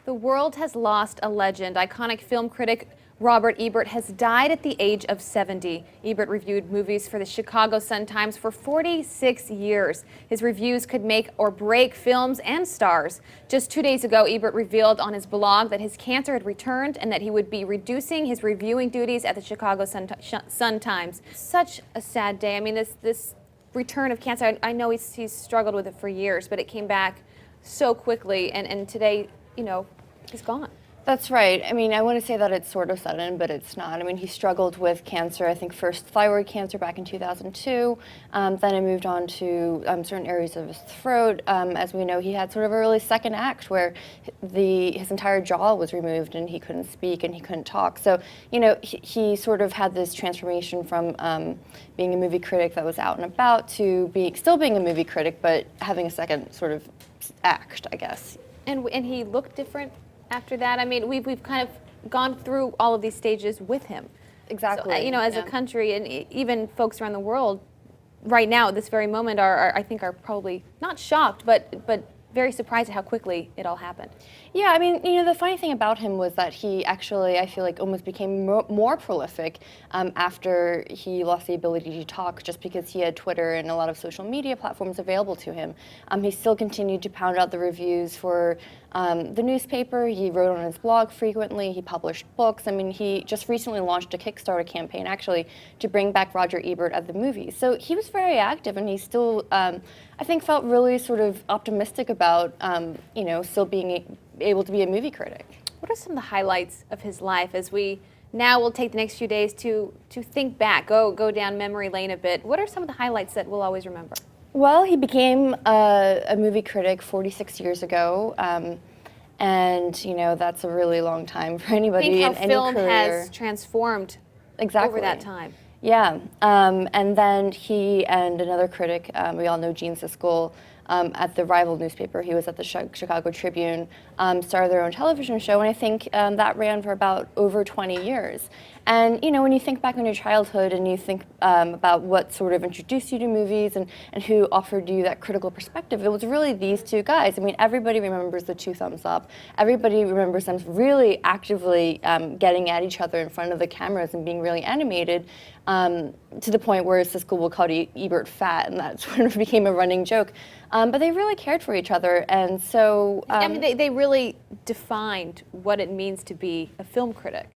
The world has lost a legend. Iconic film critic Robert Ebert has died at the age of 70. Ebert reviewed movies for the Chicago Sun-Times for 46 years. His reviews could make or break films and stars. Just 2 days ago, Ebert revealed on his blog that his cancer had returned and that he would be reducing his reviewing duties at the Chicago Sun-Times. Such a sad day. I mean, this return of cancer, I know he's struggled with it for years, but it came back so quickly, and today, you know, he's gone. That's right. I mean, I want to say that it's sort of sudden, but it's not. I mean, he struggled with cancer, I think first thyroid cancer back in 2002, then it moved on to certain areas of his throat. As we know, he had sort of a really second act where his entire jaw was removed and he couldn't speak and he couldn't talk. So, you know, he sort of had this transformation from being a movie critic that was out and about to still being a movie critic, but having a second sort of act, I guess. And he looked different after that. I mean, we've kind of gone through all of these stages with him. Exactly. So, you know, as a country, and even folks around the world, right now, at this very moment, I think are probably not shocked, but very surprised at how quickly it all happened. Yeah, I mean, you know, the funny thing about him was that he actually, I feel like, almost became more prolific after he lost the ability to talk, just because he had Twitter and a lot of social media platforms available to him. He still continued to pound out the reviews for the newspaper. He wrote on his blog frequently. He published books. I mean, he just recently launched a Kickstarter campaign, actually, to bring back Roger Ebert at the movies. So he was very active, and he still, I think, felt really sort of optimistic about, you know, still being able to be a movie critic. What are some of the highlights of his life as we now will take the next few days to think back, go down memory lane a bit? What are some of the highlights that we'll always remember? Well, he became a movie critic 46 years ago, and you know, that's a really long time for anybody in any career. Think how film has transformed over that time. Yeah, and then he and another critic, we all know Gene Siskel, at the rival newspaper, he was at the Chicago Tribune, started their own television show, and I think that ran for about over 20 years. And you know, when you think back on your childhood and you think about what sort of introduced you to movies and who offered you that critical perspective, it was really these two guys. I mean, everybody remembers the two thumbs up. Everybody remembers them really actively getting at each other in front of the cameras and being really animated, to the point where Siskel will call Ebert fat, and that sort of became a running joke. But they really cared for each other, and so... I mean, they really defined what it means to be a film critic.